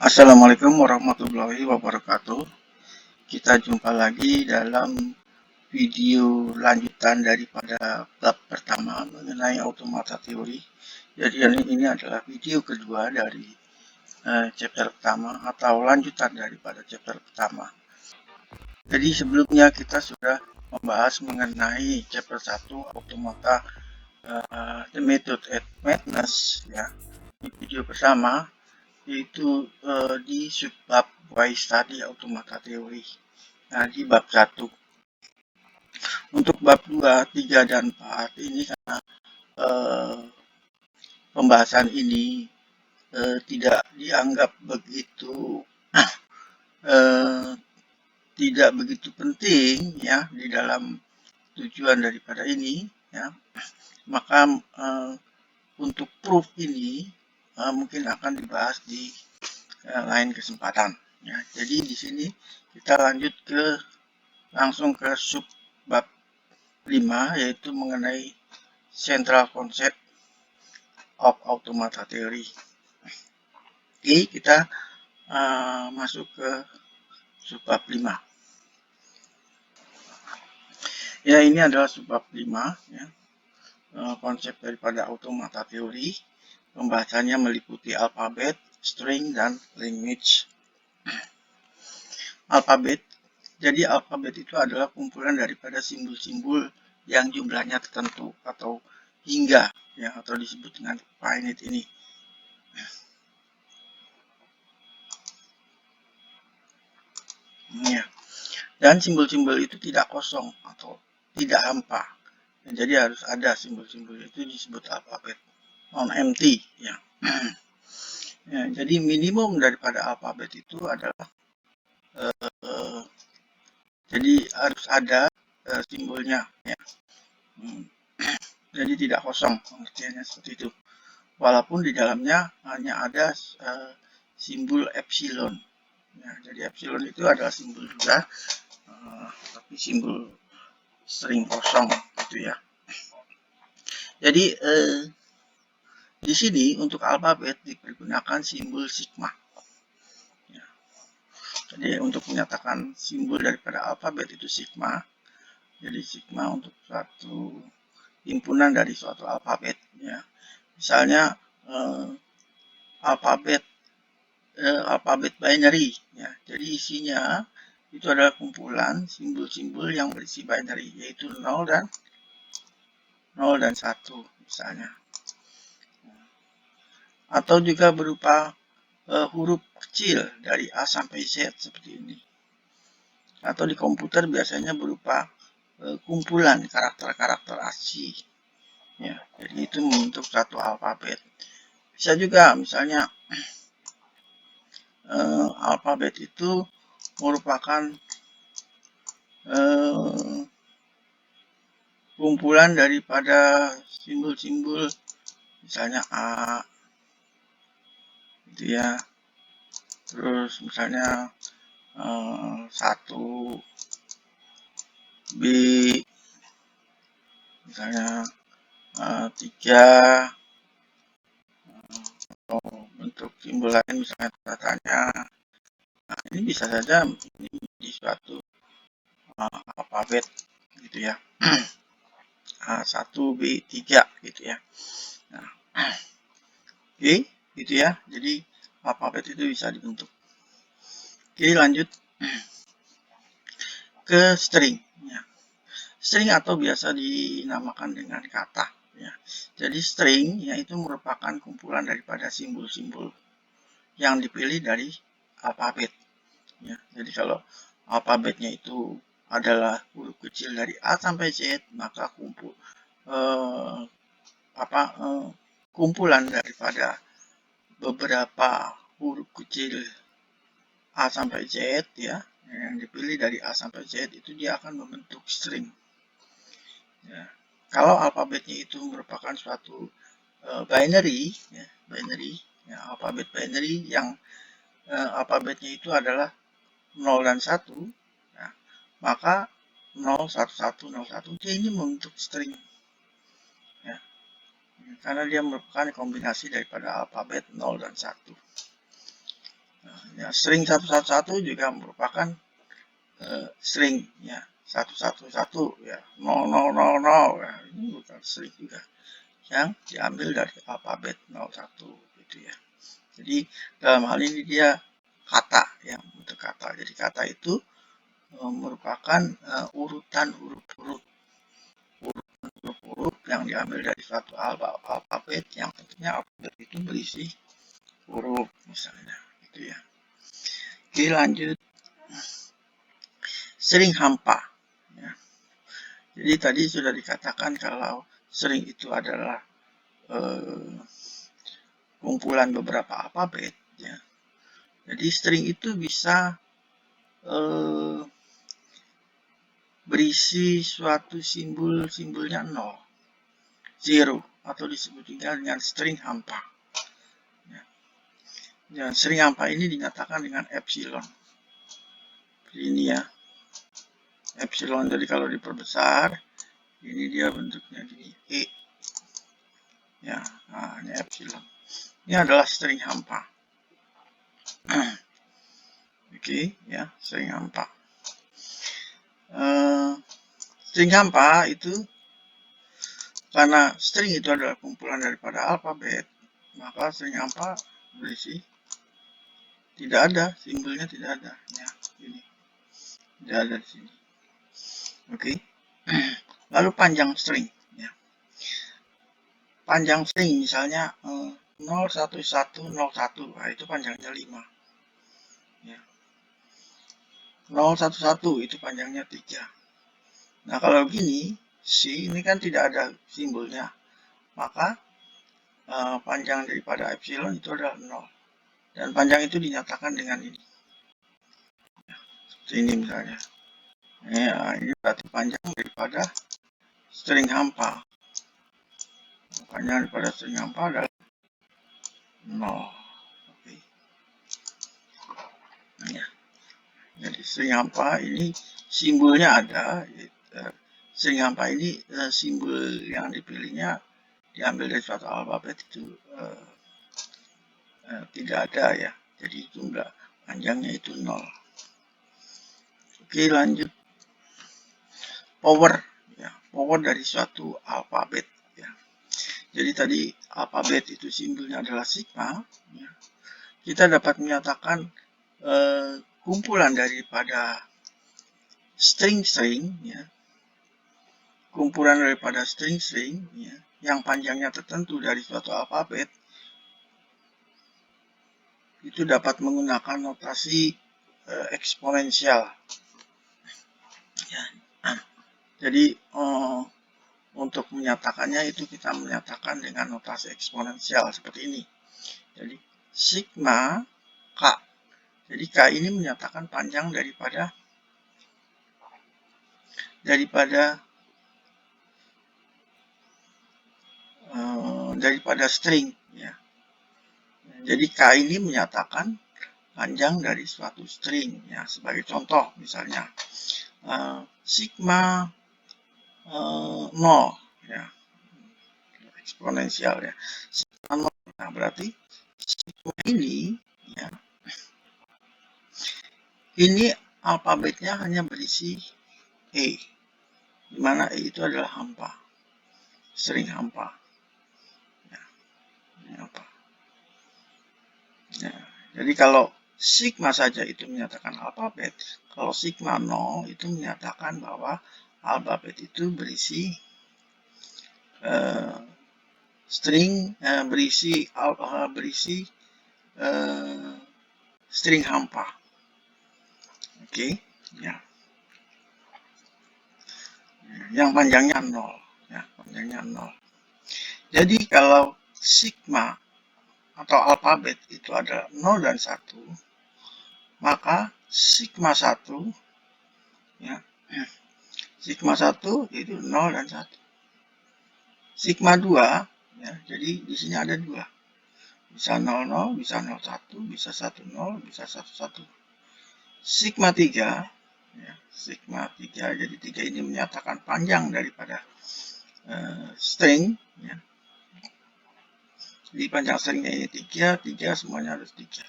Assalamualaikum warahmatullahi wabarakatuh. Kita jumpa lagi dalam video lanjutan daripada bab pertama mengenai automata teori. Jadi ini adalah video kedua dari chapter pertama atau lanjutan daripada chapter pertama. Jadi sebelumnya kita sudah membahas mengenai chapter 1 automata the method at madness ya. Di video pertama yaitu di subbab why study automata teori. Nah, di bab 1. Untuk bab 2, 3, dan 4 ini karena pembahasan ini tidak dianggap begitu tidak begitu penting ya di dalam tujuan daripada ini ya. Maka untuk proof ini mungkin akan dibahas di lain kesempatan ya. Jadi di sini kita lanjut langsung ke sub bab 5 yaitu mengenai central concept of automata theory. Oke, kita masuk ke subbab 5. Ya, ini adalah subbab 5 ya. Konsep daripada automata teori. Pembahasannya meliputi alfabet, string, dan language. Alfabet. Jadi alfabet itu adalah kumpulan daripada simbol-simbol yang jumlahnya tertentu atau hingga ya, atau disebut dengan finite ini. Ya. Dan simbol-simbol itu tidak kosong atau tidak hampa. Jadi harus ada simbol-simbol itu disebut alfabet non-empty ya. Ya, jadi minimum daripada alfabet itu adalah jadi harus ada simbolnya ya. Jadi tidak kosong pengertiannya seperti itu. Walaupun di dalamnya hanya ada simbol epsilon. Ya, jadi epsilon itu adalah simbol juga, tapi simbol string kosong gitu ya. Jadi di sini untuk alfabet dipergunakan simbol sigma. Ya. Jadi untuk menyatakan simbol daripada alfabet itu sigma. Jadi sigma untuk suatu himpunan dari suatu alfabet. Ya. Misalnya alfabet binary. Ya. Jadi isinya itu adalah kumpulan simbol-simbol yang berisi binary, yaitu 0 dan 1 misalnya. Atau juga berupa huruf kecil dari A sampai Z seperti ini. Atau di komputer biasanya berupa kumpulan karakter-karakter asli. Ya, jadi itu membentuk satu alfabet. Bisa juga misalnya alfabet itu merupakan kumpulan daripada simbol-simbol misalnya A gitu ya. Terus misalnya 1 B misalnya 3 atau bentuk simbol lain misalnya tanda tanya. Nah, ini bisa saja di suatu alfabet gitu ya. A1 B3 gitu ya. Nah, oke gitu ya. Jadi alfabet itu bisa dibentuk. Oke, lanjut ke string ya. String atau biasa dinamakan dengan kata ya. Jadi string yaitu merupakan kumpulan daripada simbol-simbol yang dipilih dari alfabet ya. Jadi kalau alfabetnya itu adalah huruf kecil dari A sampai Z, maka kumpulan daripada beberapa huruf kecil A sampai Z ya, yang dipilih dari A sampai Z itu dia akan membentuk string. Ya. Kalau alfabetnya itu merupakan suatu binary, ya, alfabet binary yang alfabetnya itu adalah 0 dan 1, ya, maka 0, 1, 1, 0, 1 dia ini membentuk string. Ya. Karena dia merupakan kombinasi daripada alfabet 0 dan 1. Ya, string 111 juga merupakan string ya, 111 ya, 0000 ya, ini bukan string juga yang diambil dari alfabet 01 gitu ya. Jadi dalam hal ini dia kata ya, untuk kata. Jadi kata itu merupakan urutan huruf-huruf yang diambil dari suatu alfabet yang tentunya alfabet itu berisi huruf misalnya gitu ya. Oke, lanjut. String hampa ya. Jadi tadi sudah dikatakan kalau string itu adalah kumpulan beberapa alfabet ya. Jadi string itu bisa berisi suatu simbolnya 0, 0 atau disebut juga dengan string hampa. Ya. Dan string hampa ini dinyatakan dengan epsilon. Ini ya, epsilon. Jadi kalau diperbesar, ini dia bentuknya gini, E. Ya, nah, ini epsilon. Ini adalah string hampa. Oke, ya, string hampa. String hampa itu karena string itu adalah kumpulan daripada alfabet, maka string hampa berisi tidak ada, simbolnya tidak ada. Ya, ini tidak ada di sini. Oke. Lalu panjang string. Ya. Panjang string misalnya 01101, nah itu panjangnya 5. Ya. 011 itu panjangnya 3. Nah kalau gini, si ini kan tidak ada simbolnya, maka panjang daripada epsilon itu adalah 0. Dan panjang itu dinyatakan dengan ini. Ya, seperti ini misalnya. Ya, ini berarti panjang daripada string hampa. Panjang daripada string hampa adalah 0. Oke. Ya. Jadi string hampa ini simbolnya ada. String hampa ini simbol yang dipilihnya diambil dari suatu alfabet itu tidak ada ya. Jadi jumlah panjangnya itu 0. Oke, lanjut. Power ya, power dari suatu alfabet ya. Jadi tadi alfabet itu simbolnya adalah sigma ya. Kita dapat menyatakan kumpulan daripada string-string ya. Kumpulan daripada string-string ya, yang panjangnya tertentu dari suatu alfabet itu dapat menggunakan notasi eksponensial. Ya. Jadi untuk menyatakannya itu kita menyatakan dengan notasi eksponensial seperti ini. Jadi sigma K. Jadi K ini menyatakan panjang daripada string ya. Jadi K ini menyatakan panjang dari suatu string ya. Sebagai contoh misalnya sigma 0 ya, eksponensial ya. Sigma 0. Nah, berarti sigma ini ya, ini alfabetnya hanya berisi E, di mana E itu adalah hampa, string hampa. Ya, ini apa? Ya, jadi kalau sigma saja itu menyatakan alfabet, kalau sigma 0 itu menyatakan bahwa alfabet itu berisi string berisi string hampa. Oke, ya. Yang panjangnya 0 ya, panjangnya 0. Jadi kalau sigma atau alfabet itu ada 0 dan 1, maka sigma 1 ya, sigma 1 itu 0 dan 1. Sigma 2 ya, jadi di sini ada 2. Bisa 00, bisa 01, bisa 10, bisa 11. Sigma 3 ya, sigma 3, jadi 3 ini menyatakan panjang daripada string ya. Jadi panjang stringnya ini 3 semuanya harus 3.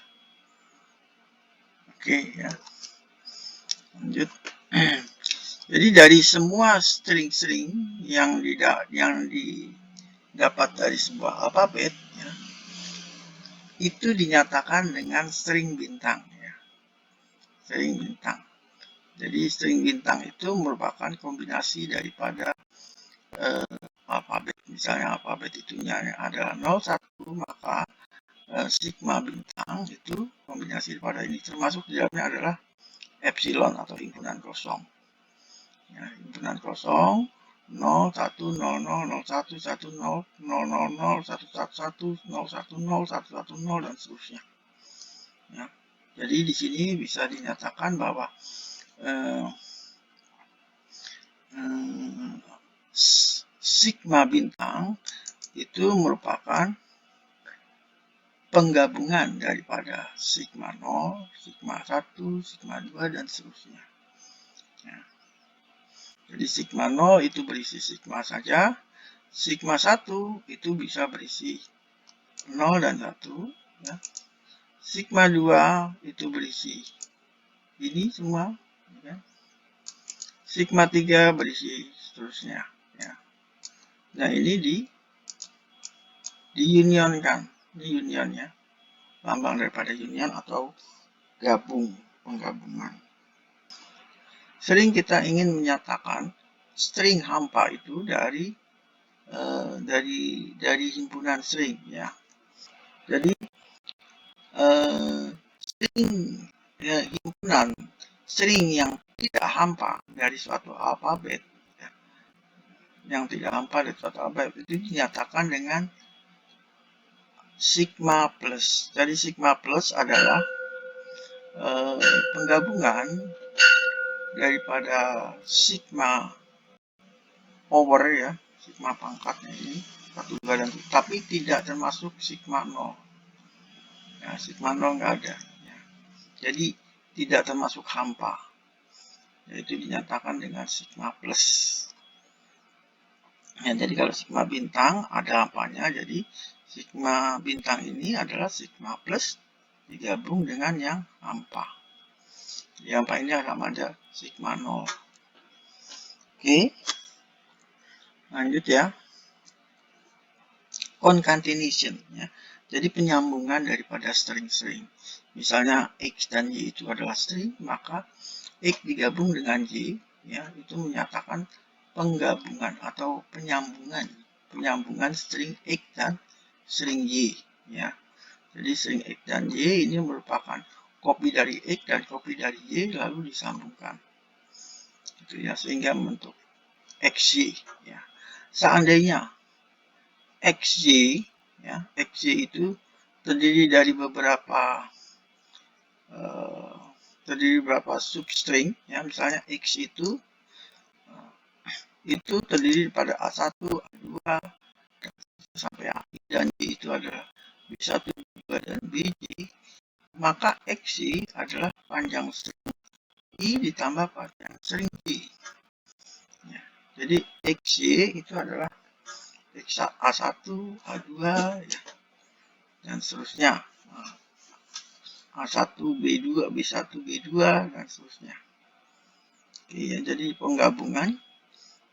Oke ya, lanjut. Jadi dari semua string-string yang didapat dari sebuah alfabet ya, itu dinyatakan dengan string bintang ya. String bintang. Jadi string bintang itu merupakan kombinasi daripada alfabet. Misalnya alfabet itunya adalah 01, maka sigma bintang itu kombinasi daripada ini, termasuk di dalamnya adalah epsilon atau himpunan kosong. Ya, himpunan kosong 0, 1, 0, 0, 0, 1, 1, 0, 0, 0, 0, 1, 1, 1, 0, 1, 0, 1, 1, 0, dan seterusnya. Ya. Jadi di sini bisa dinyatakan bahwa sigma bintang itu merupakan penggabungan daripada sigma 0, sigma 1, sigma 2, dan seterusnya. Ya. Jadi sigma 0 itu berisi sigma saja, sigma 1 itu bisa berisi 0 dan 1. Ya. Sigma 2 itu berisi ini semua. Ya. Sigma 3 berisi seterusnya. Ya. Nah ini diunionkan, ini union ya, lambang daripada union atau penggabungan. Sering kita ingin menyatakan string hampa itu dari himpunan string ya. Jadi string ya, himpunan string yang tidak hampa dari suatu alfabet ya, yang tidak hampa dari suatu alfabet itu dinyatakan dengan sigma plus. Jadi sigma plus adalah penggabungan daripada sigma power ya, sigma pangkatnya ini 1, 2, dan 3, tapi tidak termasuk sigma 0 ya, sigma 0 nggak ada ya. Jadi tidak termasuk hampa, yaitu dinyatakan dengan sigma plus ya. Jadi kalau sigma bintang ada hampanya, jadi sigma bintang ini adalah sigma plus digabung dengan yang hampa. Yang hampa ini sama ada sigma 0. Oke, lanjut ya. Concatenation ya. Jadi penyambungan daripada string-string. Misalnya X dan Y itu adalah string, maka X digabung dengan Y ya, itu menyatakan penggabungan atau penyambungan string X dan string Y ya. Jadi string X dan Y ini merupakan copy dari X dan copy dari Y lalu disambungkan. Itu ya, sehingga membentuk XY ya. Seandainya XY ya, XY itu terdiri dari beberapa substring ya, misalnya X itu terdiri pada A1, A2 sampai A, dan Y itu adalah B1, B2, dan BJ, maka XY adalah panjang string Y ditambah panjang string Y ya. Jadi XY itu adalah A1, A2 ya, dan seterusnya, A1, B2, B1, B2, dan seterusnya. Oke, ya, jadi penggabungan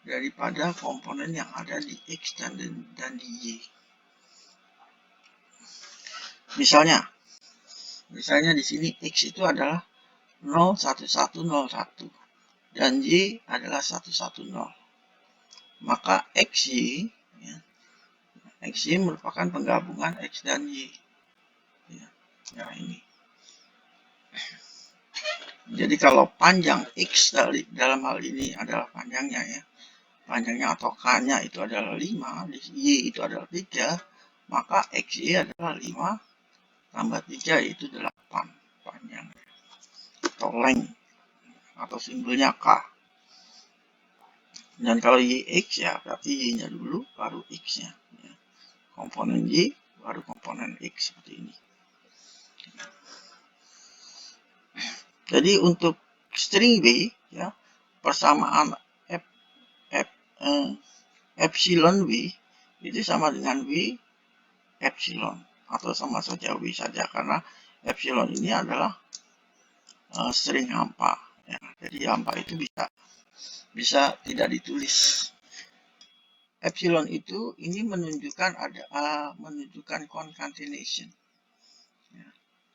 daripada komponen yang ada di X dan di Y. Misalnya di sini X itu adalah 01101 dan Y adalah 110. Maka XY ya, XY merupakan penggabungan X dan Y. Ya, ini. Jadi kalau panjang X dalam hal ini adalah panjangnya ya, panjangnya atau K-nya itu adalah 5, Y itu adalah 3, maka XY adalah 5 tambah 3 yaitu 8 panjang atau length atau simbolnya K. Dan kalau YX ya berarti Y-nya dulu baru X-nya ya. Komponen Y baru komponen X seperti ini. Jadi untuk string B ya, persamaan epsilon W itu sama dengan W epsilon, atau sama saja W saja karena epsilon ini adalah string hampa. Ya. Jadi hampa itu bisa tidak ditulis. Epsilon itu ini menunjukkan menunjukkan concatenation. Ya.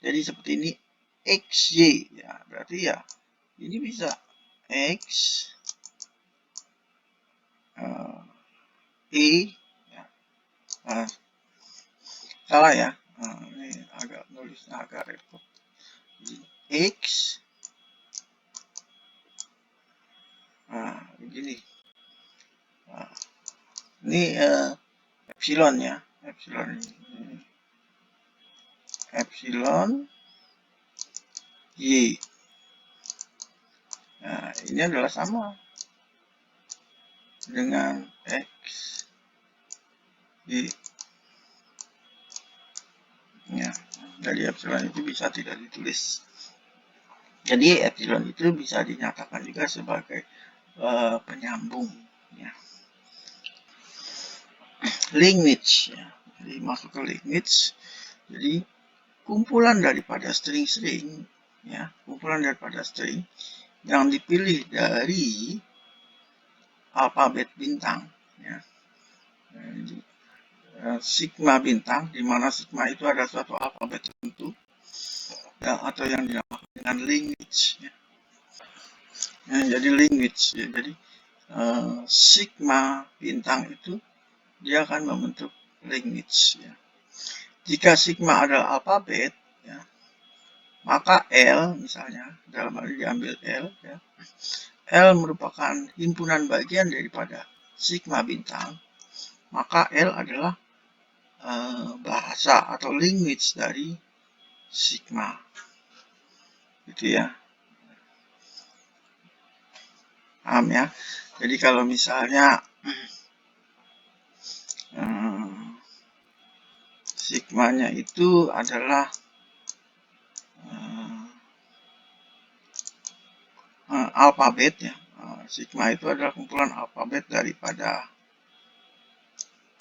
Jadi seperti ini XY, ya berarti ya ini bisa X E, ya. Salah ya, ini agak nulisnya agak repot. X, begini. Ini epsilon ya, epsilon Y. Nah, ini adalah sama dengan X Y. Ya, dari epsilon itu bisa tidak ditulis. Jadi epsilon itu bisa dinyatakan juga sebagai penyambung. Ya. Language, ya. Jadi masuk ke language. Jadi kumpulan daripada string-string, ya, kumpulan daripada string yang dipilih dari alfabet bintang, ya. Sigma bintang, di mana sigma itu ada suatu alfabet tertentu, ya, atau yang dinamakan dengan language. Ya. Ya, jadi language, ya. Jadi sigma bintang itu dia akan membentuk language. Ya. Jika sigma adalah alfabet, ya, maka L misalnya dalam hal ini diambil L, ya. L merupakan himpunan bagian daripada sigma bintang, maka L adalah bahasa atau language dari sigma, gitu ya. Paham ya? Jadi kalau misalnya sigmanya itu adalah alfabet, ya. Sigma itu adalah kumpulan alfabet daripada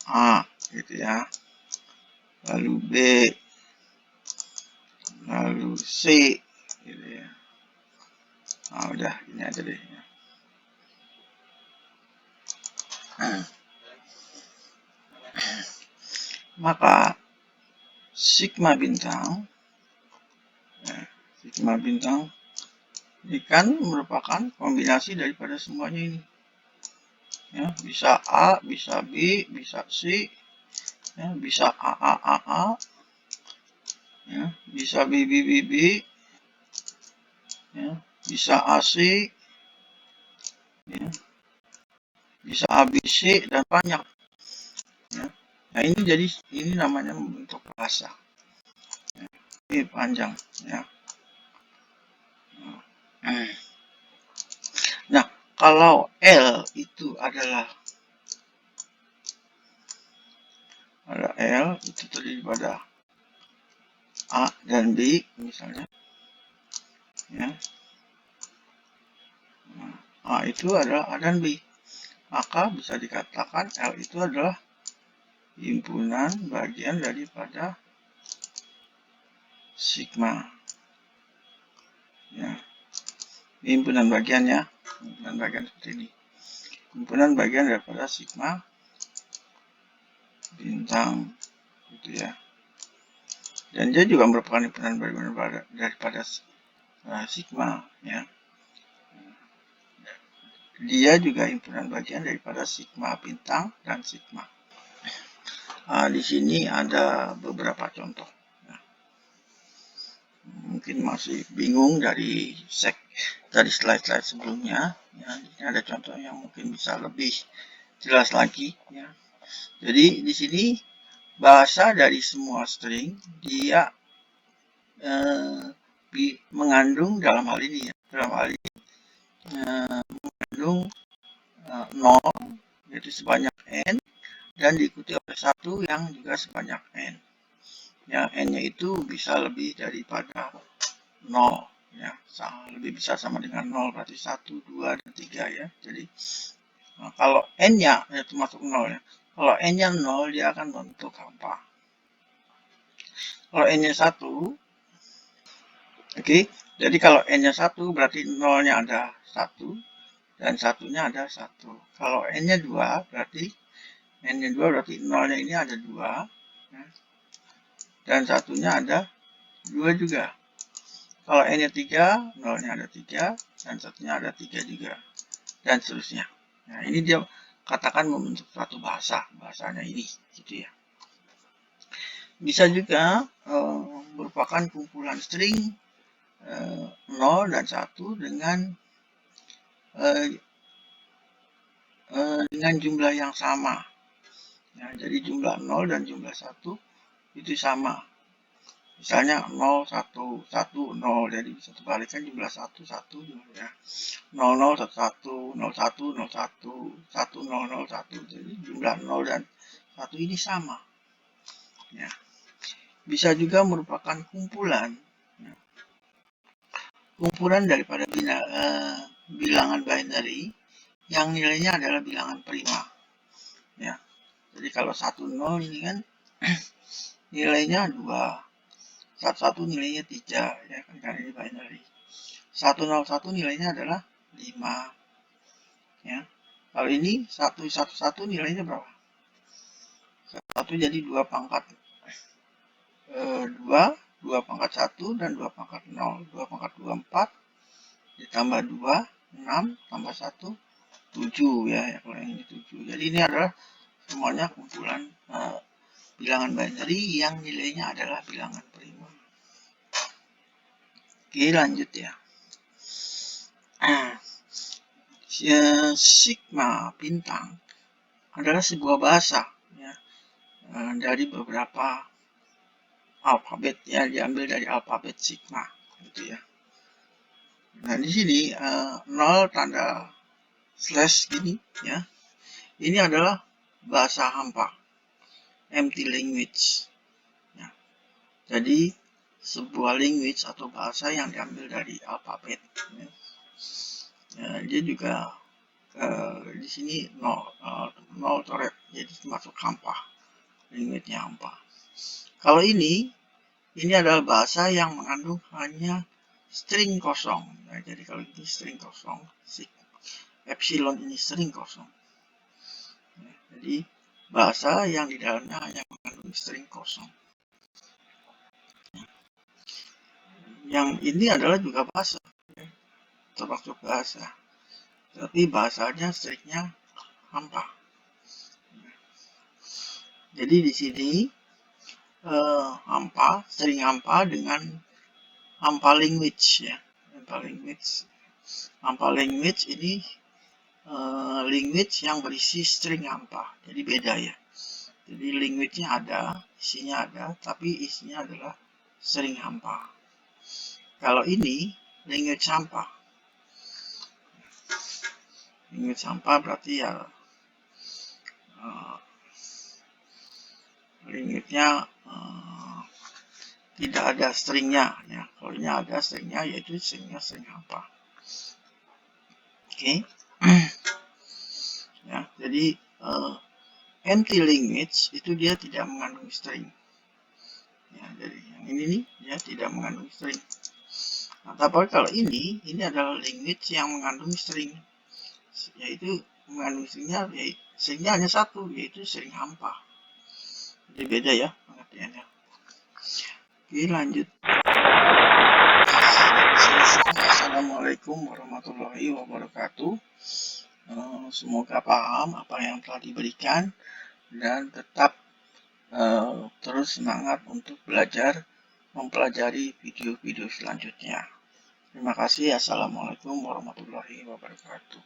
A, gitu ya. Lalu B, lalu C, gitu ya. Nah, udah ini aja deh. Maka sigma bintang, ya, sigma bintang ini kan merupakan kombinasi daripada semuanya ini. Ya, bisa A, bisa B, bisa C, ya, bisa A, ya, bisa B, ya, bisa AC, ya, bisa ABC dan banyak. Ya. Nah ini jadi ini namanya membentuk bahasa. Ya. Ini panjang, ya. Nah kalau L itu adalah L itu terdiri pada A dan B misalnya, ya. Nah, A itu adalah A dan B, maka bisa dikatakan L itu adalah himpunan bagian daripada sigma, ya. Himpunan bagian, ya, himpunan bagian seperti ini, himpunan bagian daripada sigma bintang, gitu ya. Dan dia juga merupakan himpunan bagian daripada sigma, ya. Dia juga himpunan bagian daripada sigma bintang dan sigma. Di sini ada beberapa contoh. Ya. Mungkin masih bingung dari slide-slide sebelumnya. Ya, ini ada contoh yang mungkin bisa lebih jelas lagi. Ya. Jadi di sini bahasa dari semua string dia mengandung dalam hal ini, ya, dalam hal ini mengandung 0 yaitu sebanyak n dan diikuti oleh 1 yang juga sebanyak n. Ya, n-nya itu bisa lebih daripada 0, ya, lebih bisa sama dengan 0, berarti 1, 2, dan 3, ya. Jadi kalau n-nya itu masuk 0, ya. Kalau n-nya 0 dia akan membentuk hampa. Kalau n-nya 1, oke, Jadi kalau N-nya 1 berarti 0-nya ada 1 dan 1-nya ada 1. Kalau N-nya 2 berarti N-nya 2 berarti 0-nya ini ada 2 dan 1-nya ada 2 juga. Kalau N-nya 3, 0-nya ada 3 dan 1-nya ada 3 juga. Dan seterusnya. Nah, ini dia katakan membentuk suatu bahasanya ini, gitu ya. Bisa juga merupakan kumpulan string 0 dan 1 dengan jumlah yang sama. Ya, jadi jumlah 0 dan jumlah 1 itu sama. Misalnya 0, 1, 1, 0. Jadi bisa terbalikan jumlah 1, 1, 0 ya. 0, 0, 1, 1, 0, 1, 0, 1, 1, 0, 0, 1. Jadi jumlah 0 dan 1 ini sama. Ya. Bisa juga merupakan kumpulan. Ya. Kumpulan daripada bilangan binary yang nilainya adalah bilangan prima. Ya. Jadi kalau 1, 0 ini kan nilainya 2. 1, 1 nilainya 3. Ya kan, karena ini binary. 1, 0, 1 nilainya adalah 5. Ya. Kalau ini 1, 1, 1 nilainya berapa? 1 jadi 2 pangkat 2, 2 pangkat 1 dan 2 pangkat 0. 2 pangkat 2, 4. Ditambah 2, 6. Tambah 1, 7 ya. Kalau yang ini 7. Jadi ini adalah semuanya kumpulan bilangan binary yang nilainya adalah bilangan prima. Oke, lanjut ya. Sigma bintang adalah sebuah bahasa ya, dari beberapa alfabet ya, diambil dari alfabet Sigma gitu ya. Nah di sini 0 tanda slash gini ya, ini adalah bahasa hampa, empty language ya. Jadi sebuah language atau bahasa yang diambil dari alfabet ya. Dia juga di sini 0 coret, jadi masuk hampa, language-nya hampa. Kalau ini adalah bahasa yang mengandung hanya string kosong. Nah, jadi kalau ini string kosong, epsilon ini string kosong. Nah, jadi bahasa yang di dalamnya hanya mengandung string kosong. Yang ini adalah juga bahasa, termasuk bahasa. Tapi bahasanya stringnya hampa. Jadi di sini hampa, string hampa dengan hampa language ya. Hampa language ini language yang berisi string hampa. Jadi beda ya. Jadi language-nya ada, isinya ada, tapi isinya adalah string hampa. Kalau ini language hampa. Language hampa berarti ya language-nya tidak ada stringnya ya. Kalau ini ada stringnya, yaitu stringnya string hampa. Oke. Ya, jadi empty language itu dia tidak mengandung string. Ya, jadi yang ini nih dia tidak mengandung string. Nah, tapi kalau ini adalah language yang mengandung string, yaitu mengandung stringnya hanya satu, yaitu string hampa. Jadi beda ya pengertiannya. Oke, lanjut. Assalamualaikum warahmatullahi wabarakatuh. Semoga paham apa yang telah diberikan dan tetap terus semangat untuk mempelajari video-video selanjutnya. Terima kasih. Assalamualaikum warahmatullahi wabarakatuh.